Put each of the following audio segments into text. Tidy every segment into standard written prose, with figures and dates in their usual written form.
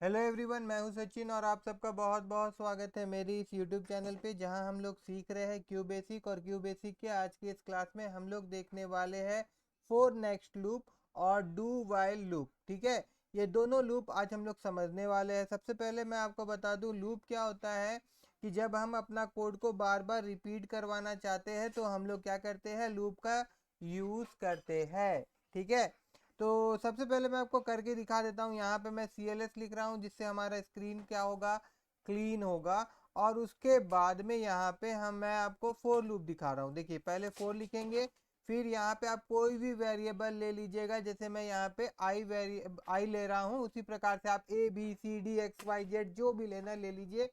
Hello everyone, मैं हूं सचिन और आप सबका बहुत बहुत स्वागत है मेरी इस यूट्यूब चैनल पे, जहां हम लोग सीख रहे हैं क्यू बेसिक। और क्यू बेसिक के आज की इस क्लास में हम लोग देखने वाले हैं फोर नेक्स्ट लूप और डू वाइल लूप। ठीक है, ये दोनों लूप आज हम लोग समझने वाले हैं। सबसे पहले मैं आपको बता दूं लूप क्या होता है। कि जब हम अपना कोड को बार बार रिपीट करवाना चाहते हैं तो हम लोग क्या करते हैं, लूप का यूज़ करते हैं। ठीक है, तो सबसे पहले मैं आपको करके दिखा देता हूँ। यहाँ पे मैं CLS लिख रहा हूँ जिससे हमारा स्क्रीन क्या होगा, क्लीन होगा। और उसके बाद में यहाँ पे मैं आपको फोर लूप दिखा रहा हूँ। देखिए, पहले फोर लिखेंगे, फिर यहाँ पे आप कोई भी वेरिएबल ले लीजिएगा। जैसे मैं यहाँ पे आई ले रहा हूँ, उसी प्रकार से आप ABCD XYZ जो भी लेना ले लीजिए।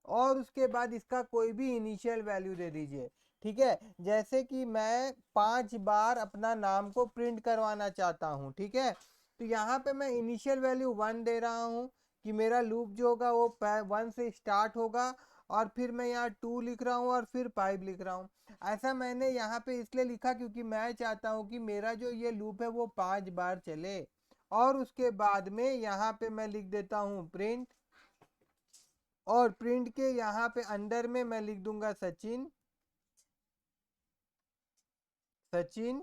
और उसके बाद इसका कोई भी इनिशियल वैल्यू दे दीजिए। ठीक है, जैसे कि मैं 5 बार अपना नाम को प्रिंट करवाना चाहता हूँ। ठीक है, तो यहाँ पे मैं इनिशियल वैल्यू 1 दे रहा हूँ कि मेरा लूप जो होगा वो 1 से स्टार्ट होगा। और फिर मैं यहाँ 2 लिख रहा हूँ और फिर 5 लिख रहा हूँ। ऐसा मैंने यहाँ पे इसलिए लिखा क्योंकि मैं चाहता हूँ कि मेरा जो ये लूप है वो 5 बार चले। और उसके बाद में यहाँ पे मैं लिख देता हूँ प्रिंट। और प्रिंट के यहाँ पे अंदर में मैं लिख दूंगा सचिन। सचिन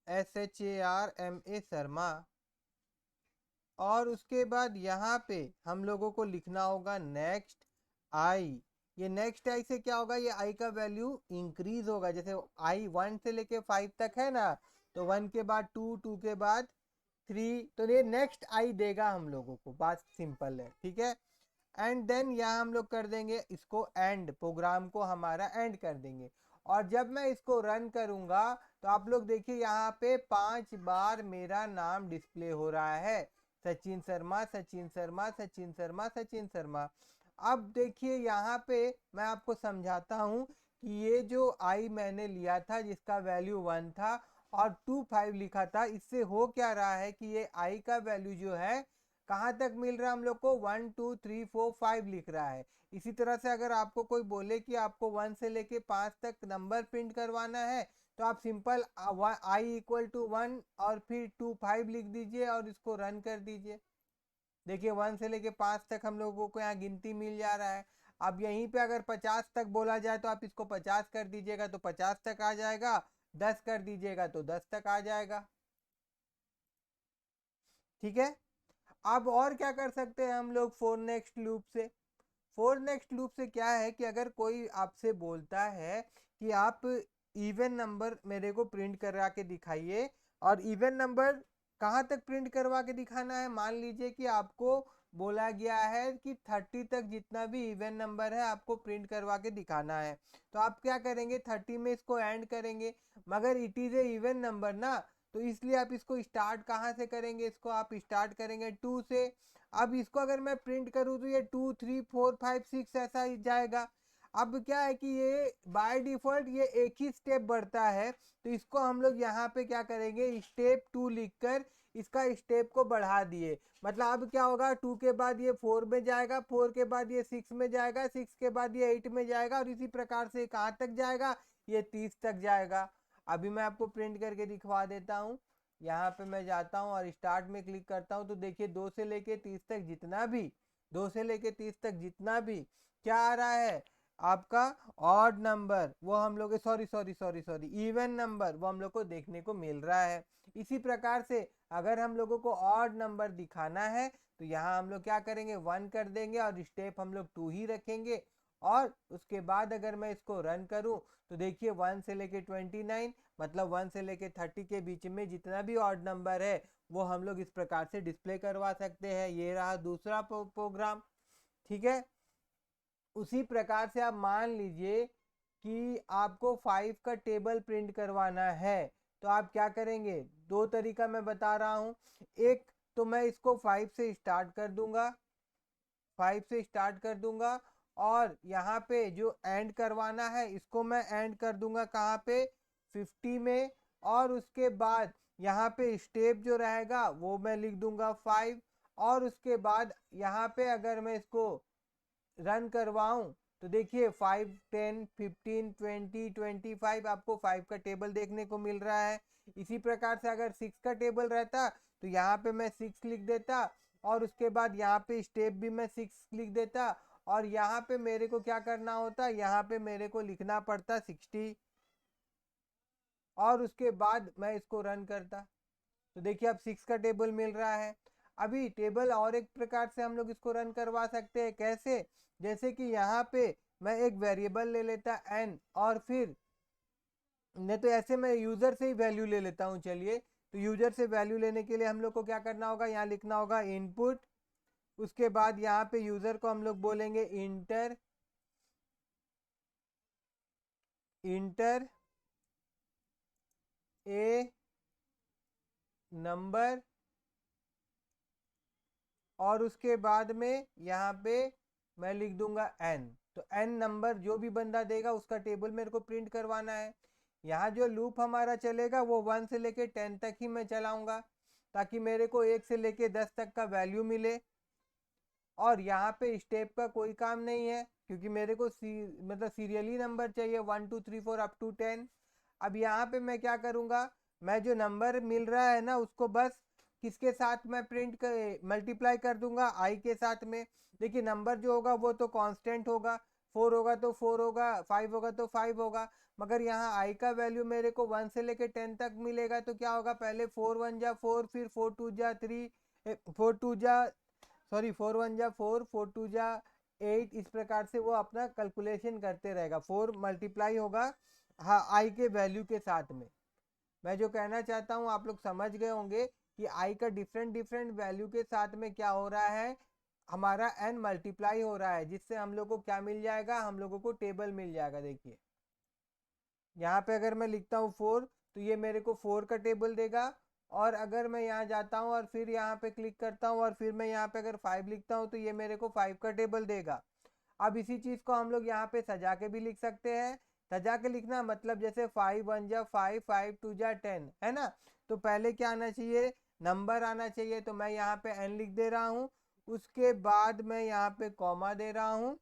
SHARMA शर्मा। और उसके बाद यहाँ पे हम लोगों को लिखना होगा नेक्स्ट आई। ये नेक्स्ट आई से क्या होगा, ये आई का वैल्यू इंक्रीज होगा। जैसे आई 1 से लेके 5 तक है ना, तो 1 के बाद 2, 2 के बाद 3, तो ये नेक्स्ट आई देगा हम लोगों को। बात सिंपल है, ठीक है। एंड देन यहाँ हम लोग कर देंगे इसको एंड, प्रोग्राम को हमारा एंड कर देंगे। और जब मैं इसको रन करूंगा तो आप लोग देखिए यहाँ पे 5 बार मेरा नाम डिस्प्ले हो रहा है, सचिन शर्मा, सचिन शर्मा, सचिन शर्मा, सचिन शर्मा। अब देखिए यहाँ पे मैं आपको समझाता हूँ कि ये जो आई मैंने लिया था जिसका वैल्यू 1 था और 5 लिखा था, इससे हो क्या रहा है कि ये आई का वैल्यू जो है कहाँ तक मिल रहा है हम लोग को, 1 2 3 4 5 लिख रहा है। इसी तरह से अगर आपको कोई बोले कि आपको 1 से लेके 5 तक नंबर प्रिंट करवाना है, तो आप सिंपल i=1 और फिर 5 लिख दीजिए और इसको रन कर दीजिए। देखिए 1 से लेके 5 तक हम लोगों को यहाँ गिनती मिल जा रहा है। अब यहीं पे अगर 50 तक बोला जाए तो आप इसको 50 कर दीजिएगा तो 50 तक आ जाएगा। 10 कर दीजिएगा तो 10 तक आ जाएगा। ठीक है, अब और क्या कर सकते हैं हम लोग फोर नेक्स्ट लूप से। फोर नेक्स्ट लूप से क्या है कि अगर कोई आपसे बोलता है कि आप इवन नंबर मेरे को प्रिंट करा के दिखाइए, और इवन नंबर कहाँ तक प्रिंट करवा के दिखाना है, मान लीजिए कि आपको बोला गया है कि 30 तक जितना भी इवन नंबर है आपको प्रिंट करवा के दिखाना है। तो आप क्या करेंगे, 30 में इसको एंड करेंगे। मगर it is a even number ना, तो इसलिए आप इसको स्टार्ट कहाँ से करेंगे, इसको आप स्टार्ट करेंगे 2 से। अब इसको अगर मैं प्रिंट करूँ तो ये 2 3 4 5 6 ऐसा ही जाएगा। अब क्या है कि ये बाय डिफॉल्ट ये एक ही स्टेप बढ़ता है, तो इसको हम लोग यहाँ पे क्या करेंगे, स्टेप 2 लिखकर इसका स्टेप को बढ़ा दिए। मतलब अब क्या होगा, 2 के बाद ये 4 में जाएगा, 4 के बाद ये 6 में जाएगा, 6 के बाद ये 8 में जाएगा, और इसी प्रकार से कहाँ तक जाएगा, ये 30 तक जाएगा। अभी मैं आपको प्रिंट करके दिखवा देता हूँ। यहाँ पे मैं जाता हूँ और स्टार्ट में क्लिक करता हूँ, तो देखिए 2 से लेके 30 तक जितना भी, 2 से लेके 30 तक जितना भी क्या आ रहा है आपका ऑड नंबर, वो हम लोग sorry sorry sorry sorry even number, वो हम लोग को देखने को मिल रहा है। इसी प्रकार से अगर हम लोगों को ऑड नंबर दिखाना है तो यहाँ हम लोग क्या करेंगे, 1 कर देंगे और स्टेप हम लोग 2 ही रखेंगे। और उसके बाद अगर मैं इसको रन करूं तो देखिए 1 से लेके 29, मतलब 1 से लेके 30 के बीच में जितना भी ऑड नंबर है वो हम लोग इस प्रकार से डिस्प्ले करवा सकते हैं। ये रहा दूसरा प्रोग्राम। ठीक है, उसी प्रकार से आप मान लीजिए कि आपको 5 का टेबल प्रिंट करवाना है, तो आप क्या करेंगे, दो तरीका मैं बता रहा हूं। एक तो मैं इसको 5 से स्टार्ट कर दूंगा, 5 से स्टार्ट कर दूंगा। और यहाँ पे जो एंड करवाना है इसको मैं एंड कर दूंगा कहाँ पे, 50 में। और उसके बाद यहाँ पे स्टेप जो रहेगा वो मैं लिख दूंगा 5। और उसके बाद यहाँ पे अगर मैं इसको रन करवाऊं तो देखिए 5, 10, 15, 20, 25 आपको 5 का टेबल देखने को मिल रहा है। इसी प्रकार से अगर 6 का टेबल रहता तो यहाँ पे मैं 6 लिख देता और उसके बाद यहाँ पे स्टेप भी मैं 6 लिख देता और यहाँ पे मेरे को क्या करना होता, यहाँ पे मेरे को लिखना पड़ता 60 और उसके बाद मैं इसको रन करता। तो देखिए अब 6 का टेबल मिल रहा है। अभी टेबल और एक प्रकार से हम लोग इसको रन करवा सकते हैं, कैसे? जैसे कि यहाँ पे मैं एक वेरिएबल ले लेता n और फिर नहीं तो ऐसे मैं यूजर से ही वैल्यू ले लेता हूँ। चलिए, तो यूजर से वैल्यू लेने के लिए हम लोग को क्या करना होगा, यहाँ लिखना होगा इनपुट। उसके बाद यहाँ पे यूजर को हम लोग बोलेंगे इंटर ए नंबर और उसके बाद में यहाँ पे मैं लिख दूंगा n। तो n नंबर जो भी बंदा देगा उसका टेबल मेरे को प्रिंट करवाना है। यहाँ जो लूप हमारा चलेगा वो 1 से लेके 10 तक ही मैं चलाऊंगा ताकि मेरे को 1 से लेके 10 तक का वैल्यू मिले। और यहाँ पे स्टेप का कोई काम नहीं है क्योंकि मेरे को मतलब सीरियली नंबर चाहिए 1 2 3 4 अप टू 10। अब यहाँ पे मैं क्या करूँगा, मैं जो नंबर मिल रहा है ना उसको बस किसके साथ मैं प्रिंट कर मल्टीप्लाई कर दूंगा, आई के साथ में। देखिए नंबर जो होगा वो तो कांस्टेंट होगा, 4 होगा तो 4 होगा, 5 होगा तो 5 होगा। मगर यहाँ आई का वैल्यू मेरे को 1 से लेके 10 तक मिलेगा तो क्या होगा, पहले 4 1 जा 4, फिर 4 2 जा 3, 4 2 जा सॉरी 4 1 जा 4, 4 2 जा 8। इस प्रकार से वो अपना कैलकुलेशन करते रहेगा, 4 मल्टीप्लाई होगा हाँ आई के वैल्यू के साथ में। मैं जो कहना चाहता हूँ आप लोग समझ गए होंगे कि आई का डिफरेंट डिफरेंट वैल्यू के साथ में क्या हो रहा है, हमारा एन मल्टीप्लाई हो रहा है, जिससे हम लोग को क्या मिल जाएगा, हम लोगों को टेबल मिल जाएगा। देखिए यहाँ पे अगर मैं लिखता हूँ 4 तो ये मेरे को 4 का टेबल देगा। और अगर मैं यहाँ जाता हूँ और फिर यहाँ पे क्लिक करता हूँ और फिर मैं यहाँ पे अगर 5 लिखता हूँ तो ये मेरे को 5 का टेबल देगा। अब इसी चीज को हम लोग यहाँ पे सजा के भी लिख सकते हैं। सजा के लिखना मतलब जैसे 5 1 जा 5, 5 2 जा 10 है ना। तो पहले क्या आना चाहिए, नंबर आना चाहिए। तो मैं यहाँ पे n लिख दे रहा हूँ, उसके बाद मैं यहाँ पे कॉमा दे रहा हूँ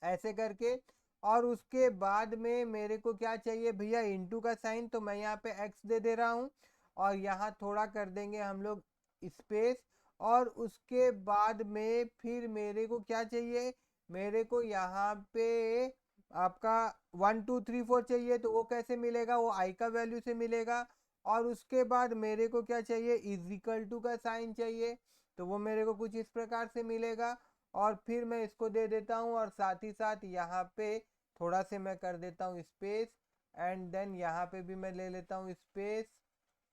ऐसे करके। और उसके बाद में मेरे को क्या चाहिए भैया, इंटू का साइन, तो मैं यहाँ पे x दे रहा हूँ और यहाँ थोड़ा कर देंगे हम लोग स्पेस। और उसके बाद में फिर मेरे को क्या चाहिए, मेरे को यहाँ पे आपका 1 2 3 4 चाहिए। तो वो कैसे मिलेगा, वो आई का वैल्यू से मिलेगा। और उसके बाद मेरे को क्या चाहिए, इज इक्वल टू का साइन चाहिए, तो वो मेरे को कुछ इस प्रकार से मिलेगा। और फिर मैं इसको दे देता हूँ और साथ ही साथ यहाँ पे थोड़ा से मैं कर देता हूँ स्पेस एंड देन यहाँ पे भी मैं ले लेता हूँ स्पेस।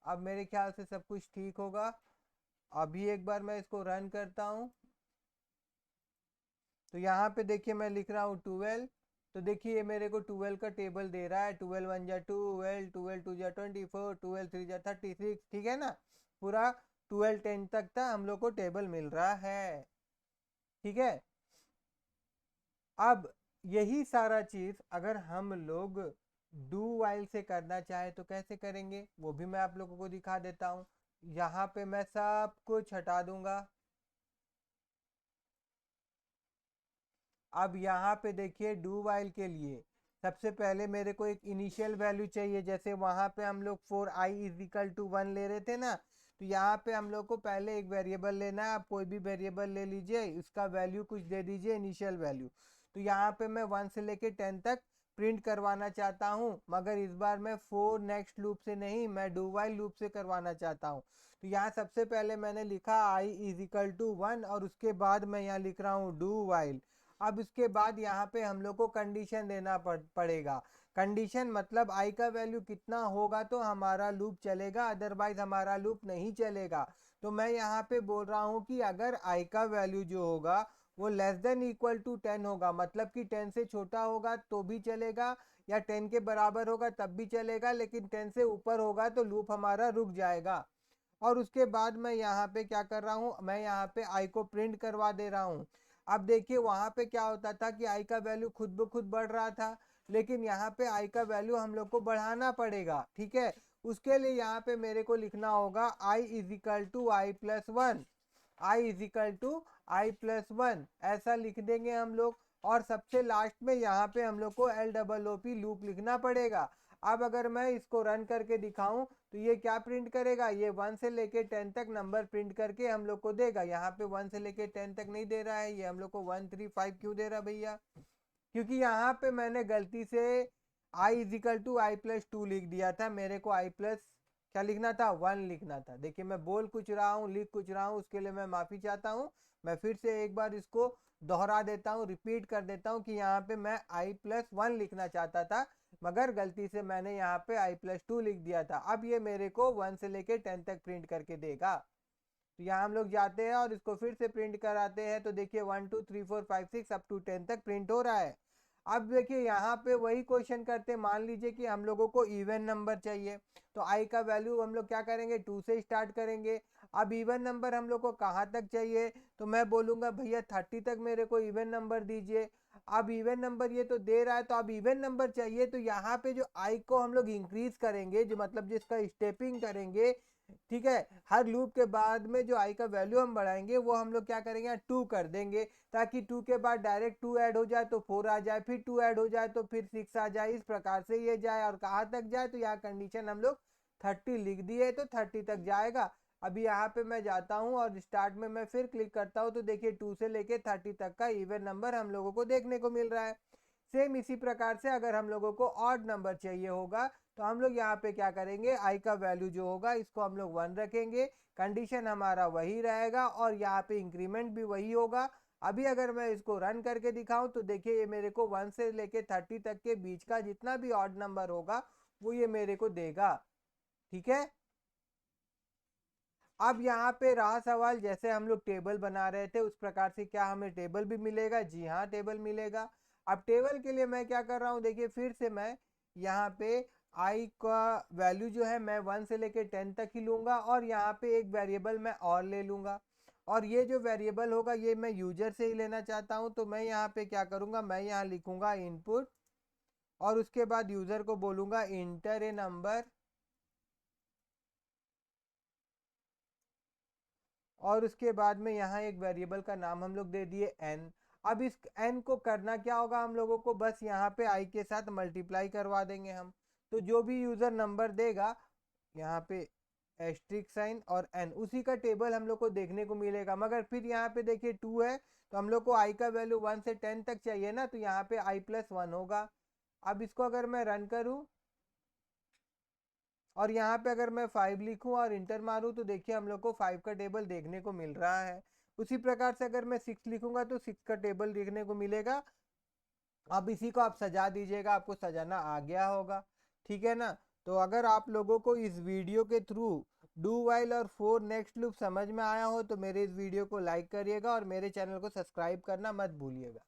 अब मेरे ख्याल से सब कुछ ठीक होगा। अभी एक बार मैं इसको रन करता हूँ तो यहाँ पे देखिए मैं लिख रहा हूँ 12। तो देखिए ये मेरे को 12 का टेबल दे रहा है, 12 1 जा 12, 12 2 जा 24, 12 3 जा 36। ठीक है ना, पूरा 12 10 तक का हम लोग को टेबल मिल रहा है। ठीक है, अब यही सारा चीज अगर हम लोग डू वाइल से करना चाहे तो कैसे करेंगे, वो भी मैं आप लोगों को दिखा देता हूँ। यहाँ पे मैं सब कुछ हटा दूंगा। अब यहाँ पे देखिए डू वाइल के लिए सबसे पहले मेरे को एक इनिशियल वैल्यू चाहिए। जैसे वहां पे हम लोग 4i इज इक्वल टू 1 ले रहे थे ना, तो यहाँ पे हम लोग को पहले एक वेरिएबल लेना है। आप कोई भी वेरिएबल ले लीजिए, इसका वैल्यू कुछ दे दीजिए इनिशियल वैल्यू। तो यहाँ पे मैं 1 से लेके 10 तक प्रिंट करवाना चाहता हूँ, मगर इस बार मैं फोर नेक्स्ट लूप से नहीं, मैं डू वाइल लूप से करवाना चाहता हूँ। तो यहाँ सबसे पहले मैंने लिखा i इज इक्वल टू 1 और उसके बाद मैं यहाँ लिख रहा हूँ डू वाइल। अब इसके बाद यहाँ पे हम लोग को कंडीशन देना पड़ेगा। कंडीशन मतलब आई का वैल्यू कितना होगा तो हमारा लूप चलेगा, अदरवाइज हमारा लूप नहीं चलेगा। तो मैं यहाँ पे बोल रहा हूँ कि अगर आई का वैल्यू जो होगा वो लेस देन इक्वल टू 10 होगा, मतलब कि 10 से छोटा होगा तो भी चलेगा, या 10 के बराबर होगा तब भी चलेगा, लेकिन 10 से ऊपर होगा तो लूप हमारा रुक जाएगा। और उसके बाद मैं यहाँ पे क्या कर रहा हूँ, मैं यहाँ पे आई को प्रिंट करवा दे रहा हूँ। अब देखिए वहां पे क्या होता था कि आई का वैल्यू खुद ब खुद बढ़ रहा था, लेकिन यहाँ पे आई का वैल्यू हम लोग को बढ़ाना पड़ेगा। ठीक है, उसके लिए यहाँ पे मेरे को लिखना होगा i is equal to i plus 1, i is equal to i plus 1 ऐसा लिख देंगे हम लोग। और सबसे लास्ट में यहाँ पे हम लोग को LOOP लूप लिखना पड़ेगा। अब अगर मैं इसको रन करके दिखाऊं तो ये क्या प्रिंट करेगा, ये 1 से लेके 10 तक नंबर प्रिंट करके हम लोग को देगा। यहाँ पे 1 से लेके 10 तक नहीं दे रहा है, ये हम लोग को 1 3 5 क्यों दे रहा भैया, क्योंकि यहाँ पे मैंने गलती से i = i+2 लिख दिया था। मेरे को i प्लस क्या लिखना था, 1 लिखना था। देखिए मैं बोल कुछ रहा हूँ, लिख कुछ रहा हूँ, उसके लिए मैं माफ़ी चाहता हूँ। मैं फिर से एक बार इसको दोहरा देता हूँ, रिपीट कर देता हूँ कि यहाँ पे मैं i+1 लिखना चाहता था, मगर गलती से मैंने यहाँ पे i+2 लिख दिया था। अब ये मेरे को 1 से लेके 10 तक प्रिंट करके देगा। तो यहाँ हम लोग जाते हैं और इसको फिर से प्रिंट कराते हैं, तो देखिए 1 2 3 4 5 6 अप टू 10 तक प्रिंट हो रहा है। अब देखिए यहाँ पे वही क्वेश्चन करते हैं। मान लीजिए कि हम लोगों को इवन नंबर चाहिए, तो i का वैल्यू हम लोग क्या करेंगे, 2 से स्टार्ट करेंगे। अब इवन नंबर हम लोग को कहाँ तक चाहिए, तो मैं बोलूँगा भैया 30 तक मेरे को इवन नंबर दीजिए। अब इवन नंबर ये तो दे रहा है, तो अब इवन नंबर चाहिए, तो यहाँ पे जो i को हम लोग इंक्रीज करेंगे, जो मतलब जिसका स्टेपिंग करेंगे, ठीक है, हर लूप के बाद में जो i का वैल्यू हम बढ़ाएंगे वो हम लोग क्या करेंगे, 2 कर देंगे, ताकि 2 के बाद डायरेक्ट 2 ऐड हो जाए तो 4 आ जाए, फिर 2 ऐड हो जाए तो फिर 6 आ जाए। इस प्रकार से ये जाए और कहाँ तक जाए, तो यहाँ कंडीशन हम लोग 30 लिख दिए तो 30 तक जाएगा। अभी यहाँ पे मैं जाता हूँ और स्टार्ट में मैं फिर क्लिक करता हूँ, तो देखिए 2 से लेके 30 तक का इवन नंबर हम लोगों को देखने को मिल रहा है। सेम इसी प्रकार से अगर हम लोगों को ऑड नंबर चाहिए होगा, तो हम लोग यहाँ पे क्या करेंगे, i का वैल्यू जो होगा इसको हम लोग 1 रखेंगे, कंडीशन हमारा वही रहेगा और यहाँ पे इंक्रीमेंट भी वही होगा। अभी अगर मैं इसको रन करके दिखाऊं तो देखिए ये मेरे को 1 से लेके 30 तक के बीच का जितना भी ऑड नंबर होगा वो ये मेरे को देगा। ठीक है, अब यहाँ पे रहा सवाल, जैसे हम लोग टेबल बना रहे थे उस प्रकार से क्या हमें टेबल भी मिलेगा, जी हाँ टेबल मिलेगा। अब टेबल के लिए मैं क्या कर रहा हूँ, देखिए फिर से मैं यहाँ पे i का वैल्यू जो है मैं 1 से लेके 10 तक ही लूंगा और यहाँ पे एक वेरिएबल मैं और ले लूंगा, और ये जो वेरिएबल होगा ये मैं यूजर से ही लेना चाहता हूँ। तो मैं यहाँ पे क्या करूँगा, मैं यहाँ लिखूंगा इनपुट और उसके बाद यूजर को बोलूंगा इंटर ए नंबर, और उसके बाद में यहाँ एक वेरिएबल का नाम हम लोग दे दिए n। अब इस n को करना क्या होगा, हम लोगों को बस यहाँ पे i के साथ मल्टीप्लाई करवा देंगे हम। तो जो भी यूजर नंबर देगा, यहाँ पे एस्ट्रिक साइन और n, उसी का टेबल हम लोग को देखने को मिलेगा। मगर फिर यहाँ पे देखिए 2 है, तो हम लोग को i का वैल्यू 1 से 10 तक चाहिए ना, तो यहाँ पे i+1 होगा। अब इसको अगर मैं रन करूँ और यहाँ पे अगर मैं 5 लिखूं और इंटर मारूं, तो देखिए हम लोग को 5 का टेबल देखने को मिल रहा है। उसी प्रकार से अगर मैं 6 लिखूंगा तो 6 का टेबल देखने को मिलेगा। अब इसी को आप सजा दीजिएगा, आपको सजाना आ गया होगा। ठीक है ना, तो अगर आप लोगों को इस वीडियो के थ्रू डू वाइल और फोर नेक्स्ट लूप समझ में आया हो तो मेरे इस वीडियो को लाइक करिएगा और मेरे चैनल को सब्सक्राइब करना मत भूलिएगा।